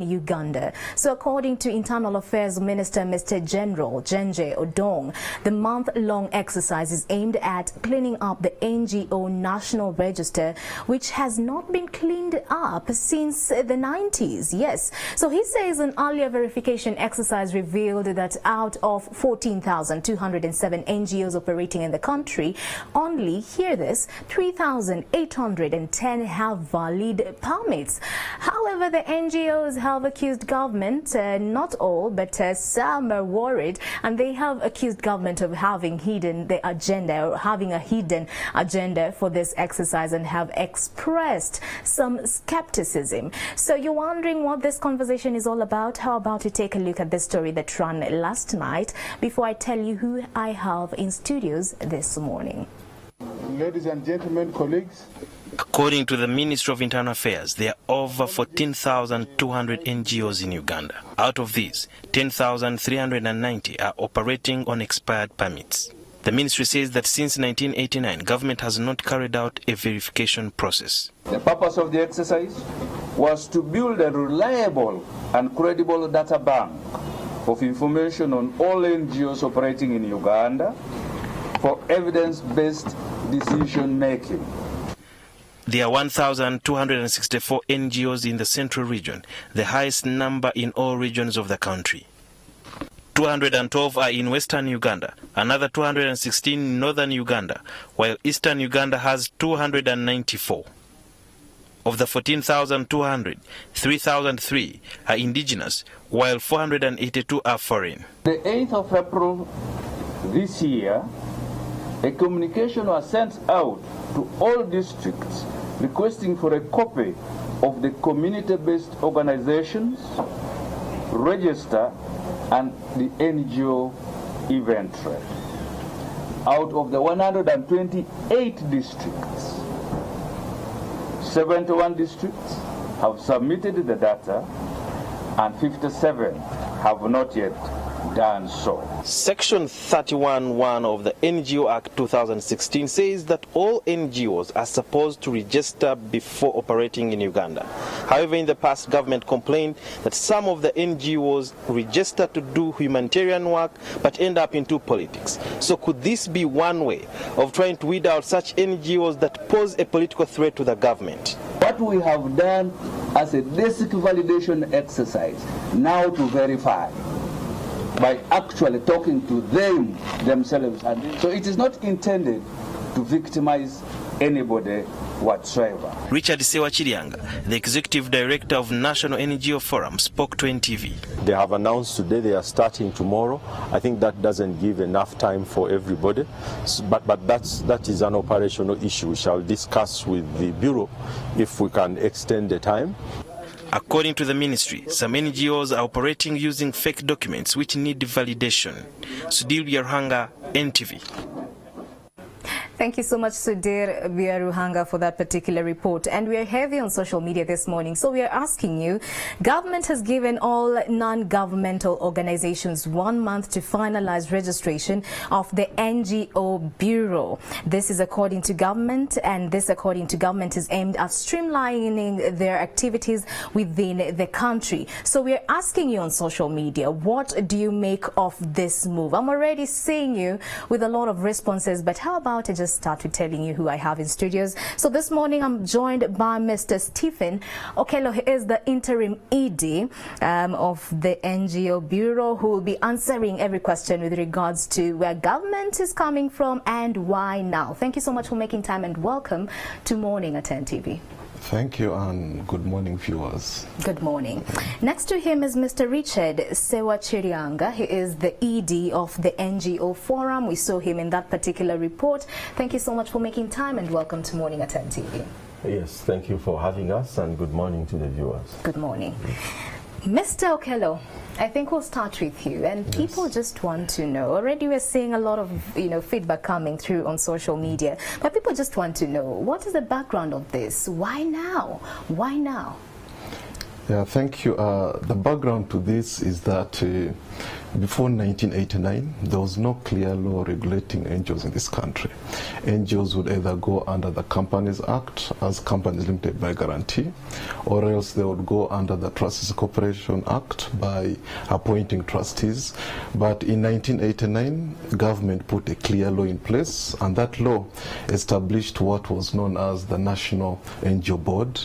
Uganda. So according to Internal Affairs Minister Mr. General Jenje Odong, the month-long exercise is aimed at cleaning up the NGO National Register, which has not been cleaned up since the 90s. Yes. So he says an earlier verification exercise revealed that out of 14,207 NGOs operating in the country, only, hear this, 3,810 have valid permits. However, the NGOs have accused government, not all, but some are worried, and they have accused government of having hidden the agenda or having a hidden agenda for this exercise and have expressed some skepticism. So you're wondering what this conversation is all about? How about you take a look at the story that ran last night before I tell you who I have in studios this morning. Ladies and gentlemen, colleagues. According to the Ministry of Internal Affairs, there are over 14,200 NGOs in Uganda. Out of these, 10,390 are operating on expired permits. The ministry says that since 1989, government has not carried out a verification process. The purpose of the exercise was to build a reliable and credible data bank of information on all NGOs operating in Uganda for evidence-based decision-making. There are 1,264 NGOs in the central region, the highest number in all regions of the country. 212 are in western Uganda, another 216 in northern Uganda, while eastern Uganda has 294. Of the 14,200, 3,003 are indigenous, while 482 are foreign. The 8th of April this year, a communication was sent out to all districts requesting for a copy of the community-based organizations, register, and the NGO inventory. Out of the 128 districts, 71 districts have submitted the data and 57 have not yet done so. Section 31(1) of the NGO Act 2016 says that all NGOs are supposed to register before operating in Uganda. However, in the past, government complained that some of the NGOs register to do humanitarian work but end up into politics. So could this be one way of trying to weed out such NGOs that pose a political threat to the government? What we have done as a basic validation exercise now to verify by actually talking to them themselves. And so it is not intended to victimize anybody whatsoever. Richard Sewa Chirianga, the Executive Director of National NGO Forum, spoke to NTV. They have announced today they are starting tomorrow. I think that doesn't give enough time for everybody, but that is an operational issue. We shall discuss with the Bureau if we can extend the time. According to the ministry, some NGOs are operating using fake documents which need validation. Sudhir Biaruhanga, NTV. Thank you so much, Sudhir Biaruhanga, for that particular report. And we are heavy on social media this morning, so we are asking you, government has given all non-governmental organizations 1 month to finalize registration of the NGO Bureau. This is according to government, and this, according to government, is aimed at streamlining their activities within the country. So we are asking you on social media, what do you make of this move? I'm already seeing you with a lot of responses, but how about I just start with telling you who I have in studios. So this morning I'm joined by Mr. Stephen Okello. He is the interim ED of the NGO Bureau, who will be answering every question with regards to where government is coming from and why now. Thank you so much for making time, and welcome to Morning at NTV. Thank you, and good morning, viewers. Good morning. Next to him is Mr. Richard Sewa Chirianga. He is the ED of the NGO Forum. We saw him in that particular report. Thank you so much for making time, and welcome to Morning at NTV. Yes, thank you for having us, and good morning to the viewers. Good morning. Mr. Okello, I think we'll start with you, and yes, people just want to know. Already we're seeing a lot of feedback coming through on social media, but people just want to know, what is the background of this? Why now? Why now? Yeah, thank you. The background to this is that before 1989, there was no clear law regulating NGOs in this country. NGOs would either go under the Companies Act as companies limited by guarantee, or else they would go under the Trustees Corporation Act by appointing trustees. But in 1989, government put a clear law in place, and that law established what was known as the National NGO Board.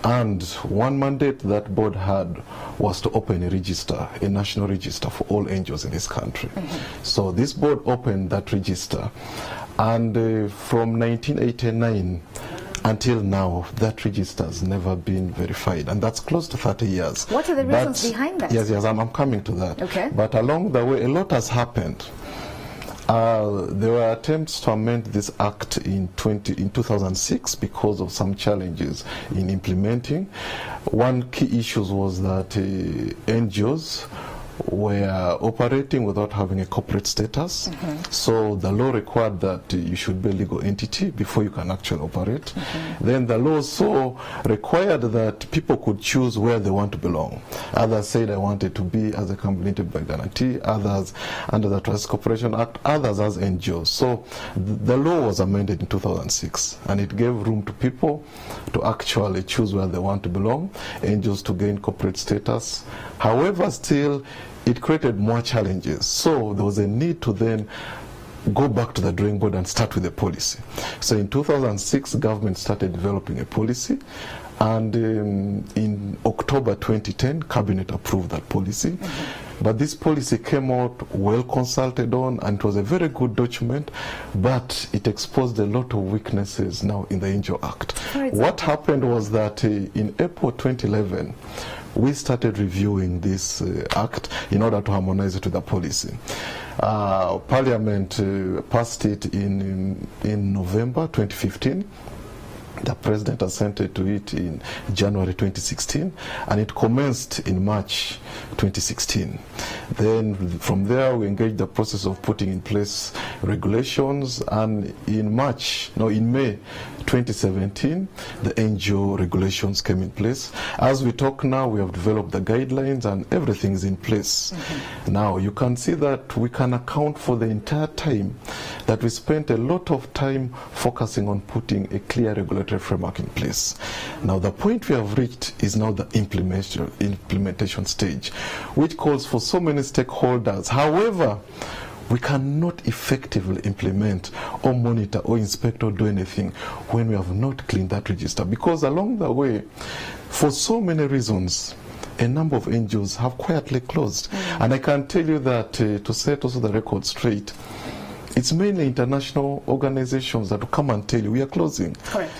And one mandate that board had was to open a register, a national register for all NGOs in this country. So this board opened that register, and from 1989 until now, that register has never been verified, and that's close to 30 years. What are the reasons behind that? Yes, I'm coming to that. Okay. But along the way, a lot has happened. There were attempts to amend this act in 2006 because of some challenges in implementing. One key issue was that NGOs were operating without having a corporate status. So the law required that you should be a legal entity before you can actually operate. Then the law also required that people could choose where they want to belong. Others said I wanted to be as a company limited by guarantee, others under the Trustees Corporation Act, others as NGOs. So the law was amended in 2006, and it gave room to people to actually choose where they want to belong, NGOs to gain corporate status. However, still, it created more challenges. So there was a need to then go back to the drawing board and start with a policy. So in 2006, government started developing a policy, and in October 2010, cabinet approved that policy. But this policy came out well consulted on, and it was a very good document, but it exposed a lot of weaknesses now in the NGO Act. What happened was that in April 2011, we started reviewing this act in order to harmonize it with the policy. Parliament passed it in November 2015. The President assented to it in January 2016, and it commenced in March 2016. Then from there, we engaged the process of putting in place regulations, and in May 2017, the NGO regulations came in place. As we talk now, we have developed the guidelines and everything is in place. Now, you can see that we can account for the entire time that we spent a lot of time focusing on putting a clear regulatory framework in place. Now, the point we have reached is now the implementation stage, which calls for so many stakeholders. However, we cannot effectively implement or monitor or inspect or do anything when we have not cleaned that register, because along the way, for so many reasons, a number of NGOs have quietly closed. And I can tell you that to set also the record straight, it's mainly international organizations that will come and tell you we are closing. Correct.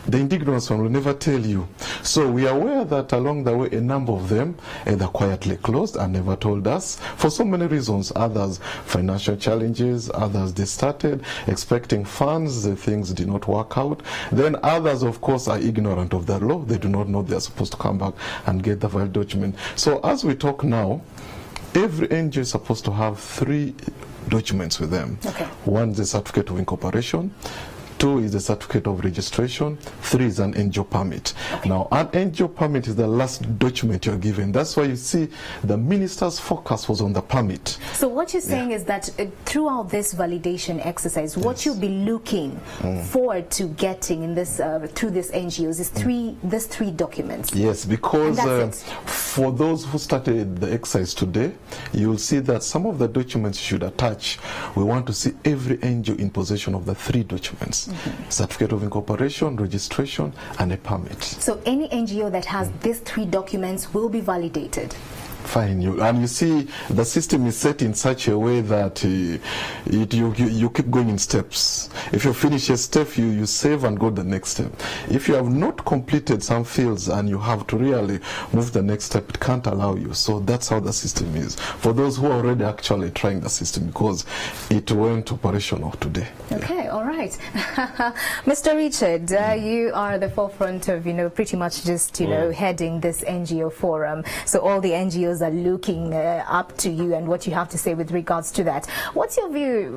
The indigenous one will never tell you. So we are aware that along the way, a number of them either quietly closed and never told us for so many reasons. Others, financial challenges. Others, they started expecting funds. The things did not work out. Then others, of course, are ignorant of the law. They do not know they are supposed to come back and get the valid document. So as we talk now, every NGO is supposed to have 3 documents with them. Okay. One is a certificate of incorporation. 2 is a certificate of registration. 3 is an NGO permit. Okay. Now, an NGO permit is the last document you're given. That's why you see the minister's focus was on the permit. So what you're saying is that throughout this validation exercise, what you'll be looking forward to getting in this through this NGOs is these 3 documents. Yes, because for those who started the exercise today, you'll see that some of the documents you should attach. We want to see every NGO in possession of the 3 documents. Certificate of incorporation, registration, and a permit. So any NGO that has these 3 documents will be validated? Fine. You see, the system is set in such a way that you keep going in steps. If you finish a step, you save and go to the next step. If you have not completed some fields and you have to really move the next step, it can't allow you. So that's how the system is. For those who are already actually trying the system, because it went operational today. Okay, all right. Mr. Richard, you are the forefront of, pretty much just, heading this NGO forum. So all the NGOs are looking up to you and what you have to say with regards to that. What's your view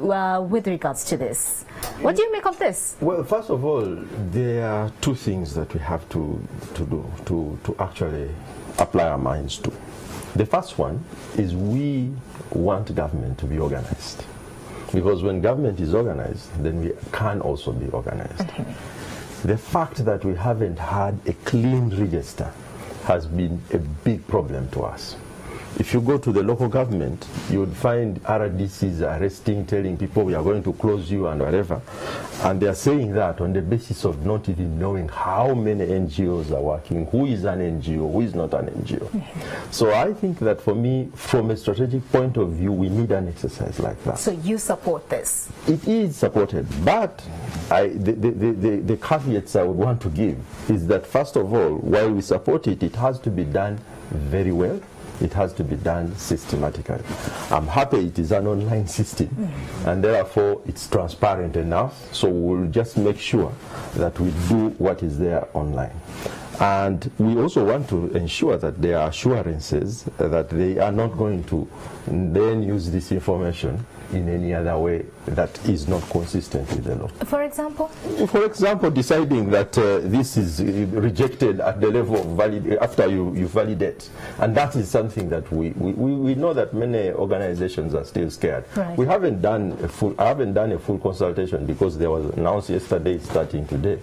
with regards to this? What do you make of this? Well, first of all, there are 2 things that we have to do to actually apply our minds to. The first one is we want government to be organized. Because when government is organized, then we can also be organized. The fact that we haven't had a clean register has been a big problem to us. If you go to the local government, you would find RDCs arresting, telling people we are going to close you and whatever. And they are saying that on the basis of not even knowing how many NGOs are working, who is an NGO, who is not an NGO. So I think that for me, from a strategic point of view, we need an exercise like that. So you support this? It is supported, but the caveats I would want to give is that, first of all, while we support it, it has to be done very well. It has to be done systematically. I'm happy it is an online system, and therefore it's transparent enough, so we'll just make sure that we do what is there online. And we also want to ensure that there are assurances that they are not going to then use this information in any other way that is not consistent with the law. For example? For example, deciding that this is rejected at the level of after you validate. And that is something that we know that many organizations are still scared. Right. I haven't done a full consultation because there was announced yesterday starting today.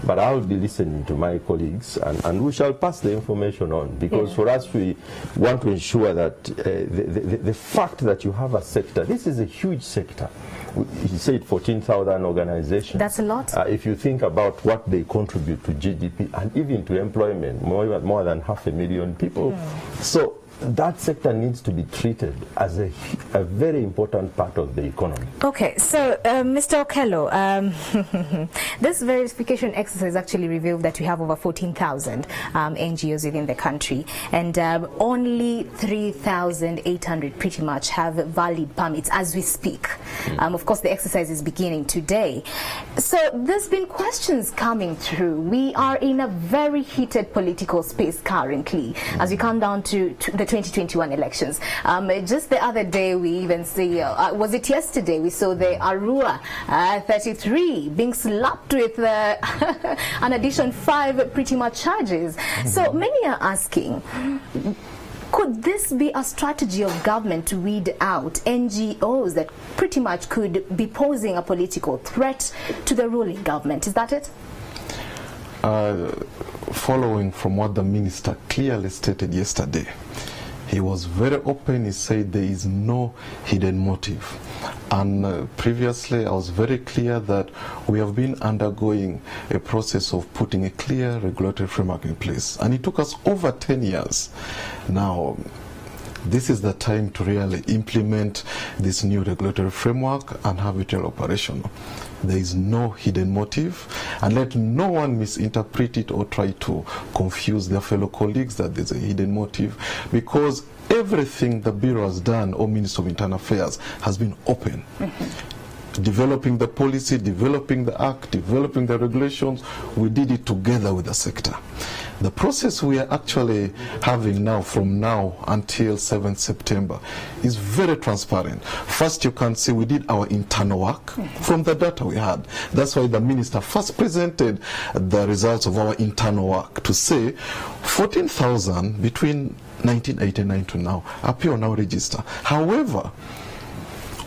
But I will be listening to my colleagues and we shall pass the information on, because for us we want to ensure that the fact that you have a sector, this is a huge sector. He said 14,000 organizations. That's a lot. If you think about what they contribute to GDP and even to employment, more than 500,000 people. So that sector needs to be treated as a very important part of the economy. Okay, so Mr. Okello, this verification exercise actually revealed that we have over 14,000 NGOs within the country, and only 3,800 pretty much have valid permits as we speak. Of course, the exercise is beginning today. So there's been questions coming through. We are in a very heated political space currently as we come down to the 2021 elections. Just the other day we even see, was it yesterday, we saw the Arua 33 being slapped with an addition 5 pretty much charges. So many are asking, could this be a strategy of government to weed out NGOs that pretty much could be posing a political threat to the ruling government? Is that it? Following from what the minister clearly stated yesterday, he was very open. He said there is no hidden motive. And previously I was very clear that we have been undergoing a process of putting a clear regulatory framework in place. And it took us over 10 years. Now, this is the time to really implement this new regulatory framework and have it operational. There is no hidden motive, and let no one misinterpret it or try to confuse their fellow colleagues that there's a hidden motive, because everything the Bureau has done, or Minister of Internal Affairs, has been open. Developing the policy, developing the act, developing the regulations, we did it together with the sector. The process we are actually having now, from now until 7th September, is very transparent. First, you can see we did our internal work from the data we had. That's why the minister first presented the results of our internal work to say 14,000 between 1989 to now appear on our register. However,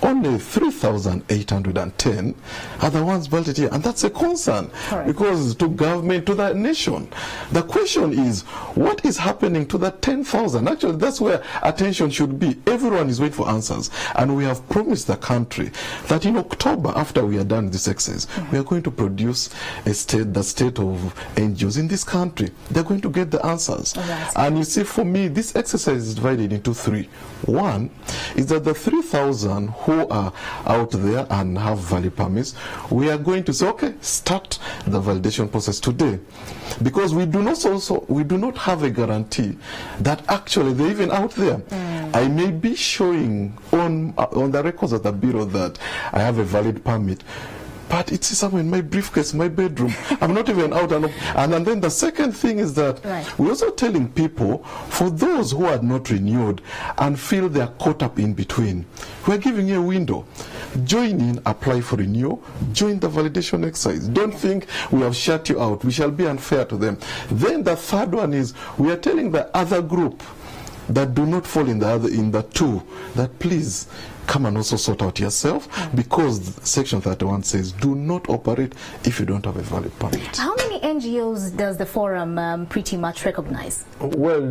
only 3,810 are the ones balloted here, and that's a concern. Correct. Because to government, to the nation, the question is, what is happening to the 10,000? Actually, that's where attention should be. Everyone is waiting for answers, and we have promised the country that in October, after we are done this exercise, we are going to produce the state of NGOs in this country. They're going to get the answers. Right. And you see, for me, this exercise is divided into 3. One is that the 3,000 who are out there and have valid permits, we are going to say, okay, start the validation process today, because we do not have a guarantee that actually they're even out there. I may be showing on the records of the Bureau that I have a valid permit, but it's somewhere in my briefcase, my bedroom. I'm not even out. And then the second thing is that we're also telling people, for those who are not renewed and feel they are caught up in between, we're giving you a window. join in, apply for renewal, join the validation exercise. Don't think we have shut you out. We shall be unfair to them. Then the third one is we are telling the other group that do not fall in the two that please come and also sort out yourself, because Section 31 says do not operate if you don't have a valid permit. How many NGOs does the forum pretty much recognize? Well,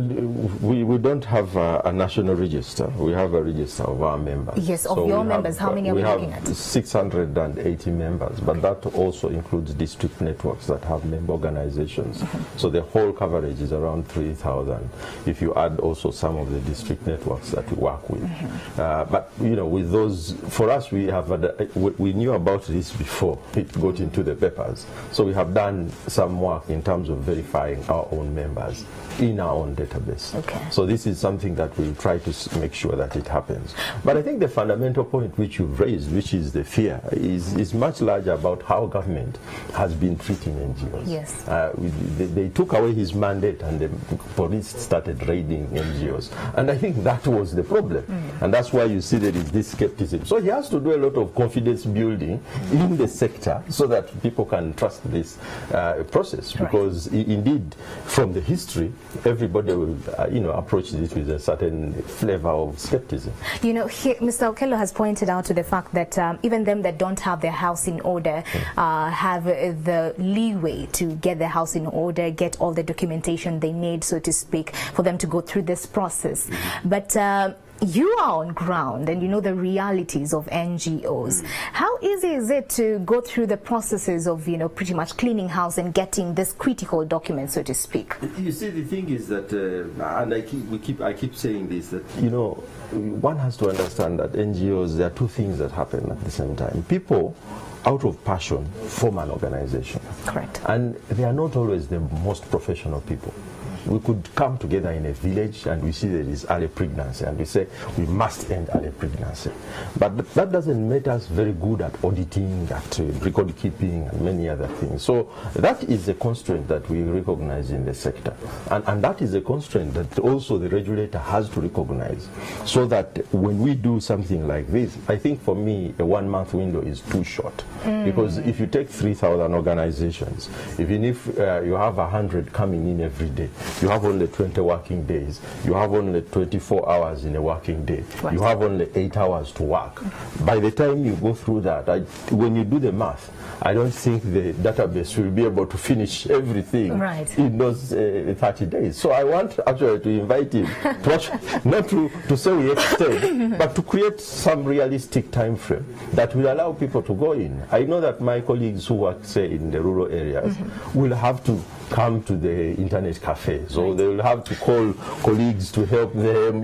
we don't have a national register. We have a register of our members. Yes, of your members. How many are we looking at? 680 members, but that also includes district networks that have member organizations. So the whole coverage is around 3,000 if you add also some of the district networks that we work with. But you know, with those, for us, we knew about this before it got into the papers. So we have done some work in terms of verifying our own members in our own database. Okay. So this is something that we'll try to make sure that it happens. But I think the fundamental point which you've raised, which is the fear, is much larger about how government has been treating NGOs. Yes. They took away his mandate and the police started raiding NGOs. And I think that was the problem. And that's why you see there is this skepticism. So he has to do a lot of confidence building in the sector so that people can trust this process. Because indeed, from the history, everybody will approach this with a certain flavor of skepticism. You know, Mr. Okello has pointed out to the fact that even them that don't have their house in order have the leeway to get their house in order, get all the documentation they need, so to speak, for them to go through this process. But you are on ground and you know the realities of NGOs. How easy is it to go through the processes of, pretty much cleaning house and getting this critical document, so to speak? You see, the thing is that, and I keep saying this, that, one has to understand that NGOs, there are two things that happen at the same time. People, out of passion, form an organization. Correct. And they are not always the most professional people. We could come together in a village and we see there is early pregnancy and we say we must end early pregnancy. But that doesn't make us very good at auditing, at record keeping and many other things. So that is a constraint that we recognize in the sector. And that is a constraint that also the regulator has to recognize. So that when we do something like this, I think for me a 1 month window is too short. Because if you take 3,000 organizations, even if you have 100 coming in every day, you have only 20 working days. You have only 24 hours in a working day. Right. You have only 8 hours to work. By the time you go through that, when you do the math, I don't think the database will be able to finish everything in those 30 days. So I want actually to invite him, not to say we extend, but to create some realistic time frame that will allow people to go in. I know that my colleagues who work, say, in the rural areas will have to come to the internet cafe. So they will have to call colleagues to help them,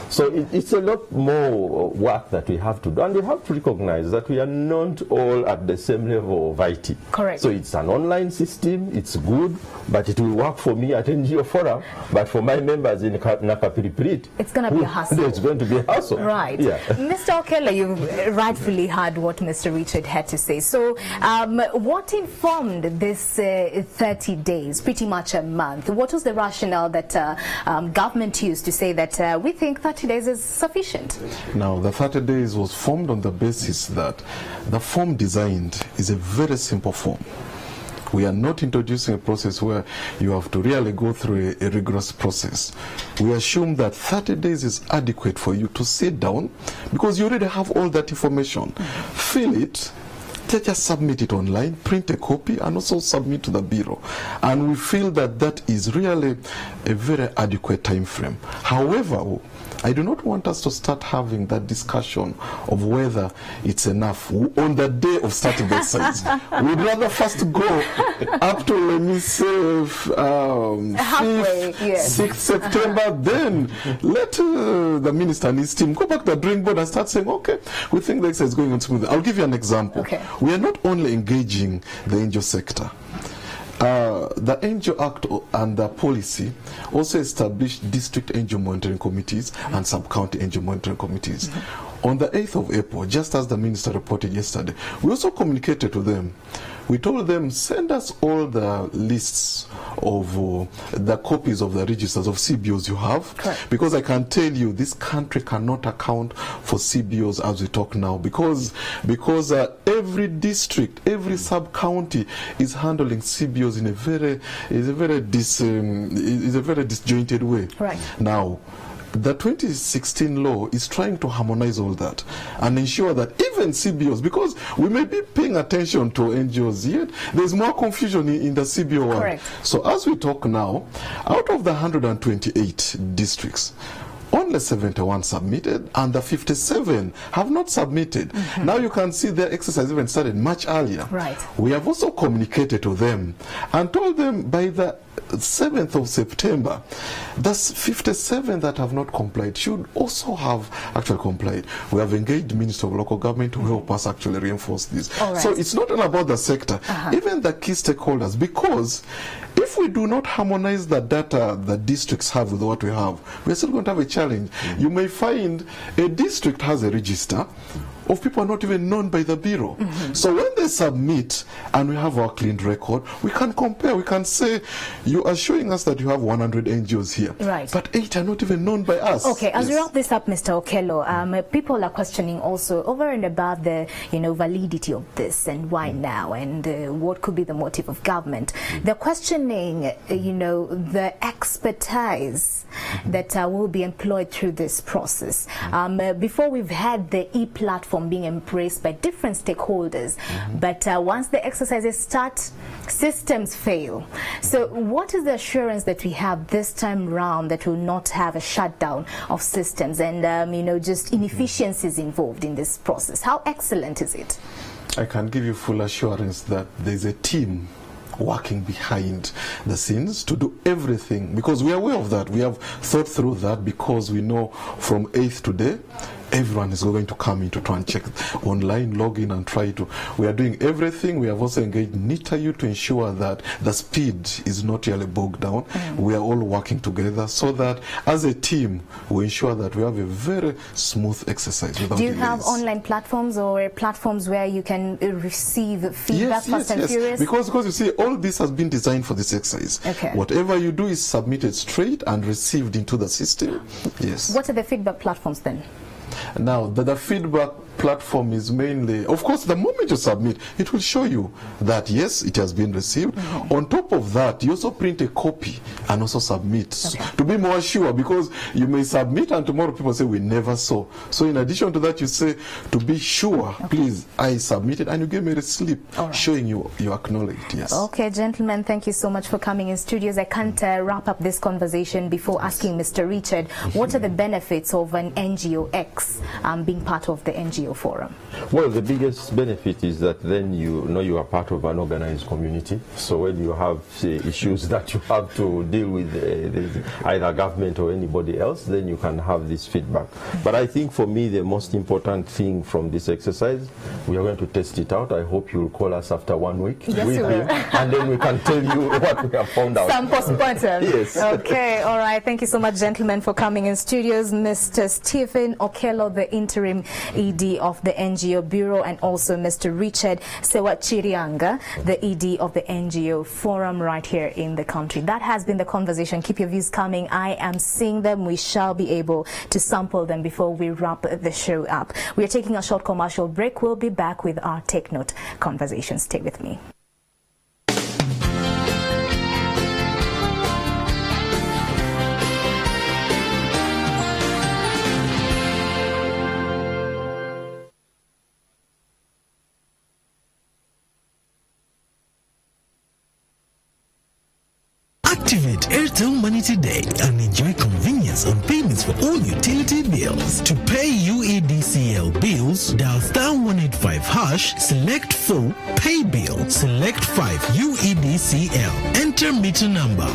So it's a lot more work that we have to do. And we have to recognize that we are not all at the same level of IT. Correct. So it's an online system, it's good, but it will work for me at NGO Forum, but for my members in Nakapiriprit, it's going to be a hassle. It's going to be a hassle. Right. Yeah. Mr. Okello, you've rightfully heard what Mr. Richard had to say. So what informed this 30 days, pretty much a month? What was the rationale that government used to say that we think 30 days is sufficient? Now, the 30 days was formed on the basis that the form designed is a very simple form. We are not introducing a process where you have to really go through a rigorous process. We assume that 30 days is adequate for you to sit down because you already have all that information. Fill it, just submit it online, print a copy, and also submit to the Bureau. And we feel that that is really a very adequate time frame. However, I do not want us to start having that discussion of whether it's enough on the day of starting the exercise. We'd rather first go up to, let me say, 6th September, then let the minister and his team go back to the drawing board and start saying, okay, we think the exercise is going on smoothly. I'll give you an example. Okay. We are not only engaging the NGO sector. The NGO Act and the policy also established district NGO monitoring committees and sub-county NGO monitoring committees. On the 8th of April, just as the minister reported yesterday, we also communicated to them. We told them, send us all the lists of the copies of the registers of CBOs you have. Correct. Because I can tell you, this country cannot account for CBOs as we talk now, because every district, every sub-county is handling CBOs in a very disjointed way. Right. Now, the 2016 law is trying to harmonize all that and ensure that even CBOs, because we may be paying attention to NGOs, yet there's more confusion in the CBO world. Correct. So as we talk now, out of the 128 districts, only 71 submitted, and the 57 have not submitted. Now you can see their exercise even started much earlier. Right. We have also communicated to them and told them by the 7th of September, the 57 that have not complied should also have actually complied. We have engaged the Minister of Local Government to help us actually reinforce this. All right. So it's not only about the sector, even the key stakeholders, because if we do not harmonize the data the districts have with what we have, we're still going to have a challenge. You may find a district has a register of people not even known by the Bureau. So when they submit and we have our clean record, we can compare. We can say, you are showing us that you have 100 NGOs here, right, but 8 are not even known by us. Okay, as we Yes. wrap this up, Mr. Okello, people are questioning also over and above the validity of this and why now, and what could be the motive of government. They're questioning the expertise that will be employed through this process. Before, we've had the e-platform being embraced by different stakeholders, but once the exercises start, systems fail. So what is the assurance that we have this time round that will not have a shutdown of systems and just inefficiencies involved in this process? How excellent is it? I can give you full assurance that there's a team working behind the scenes to do everything, because we are aware of that. We have thought through that, because we know from 8th today, everyone is going to come in to try and check online, log in and try to. We are doing everything. We have also engaged NITAU to ensure that the speed is not really bogged down. We are all working together so that as a team, we ensure that we have a very smooth exercise without Do you delays. have online platforms or platforms where you can receive feedback fast and furious? Because you see, all this has been designed for this exercise. Okay. Whatever you do is submitted straight and received into the system. Yes. What are the feedback platforms then? Now, the feedback platform is mainly, of course, the moment you submit, it will show you that yes, it has been received. On top of that, you also print a copy and also submit to be more sure, because you may submit and tomorrow people say we never saw. So in addition to that, you say, to be sure, please, I submitted, and you give me a slip showing you acknowledged. Yes. Okay, gentlemen, thank you so much for coming in studios. I can't wrap up this conversation before asking Mr. Richard, what are the benefits of an NGO X being part of the NGO Forum? Well, the biggest benefit is that then you know you are part of an organized community. So when you have issues that you have to deal with either government or anybody else, then you can have this feedback. But I think for me the most important thing from this exercise, we are going to test it out. I hope you will call us after 1 week. Yes, we will. And then we can tell you what we have found out. Some postmortem. Yes. Okay, all right. Thank you so much, gentlemen, for coming in studios. Mr. Stephen Okello, the interim ED of the NGO Bureau, and also Mr. Richard Sewachirianga, the ED of the NGO Forum right here in the country. That has been the conversation. Keep your views coming. I am seeing them. We shall be able to sample them before we wrap the show up. We are taking a short commercial break. We'll be back with our Take Note conversation. Stay with me. Activate Airtel Money today and enjoy convenience on payments for all utility bills. To pay UEDCL bills, dial *185#, select 4, pay bill, select 5 UEDCL, enter meter number.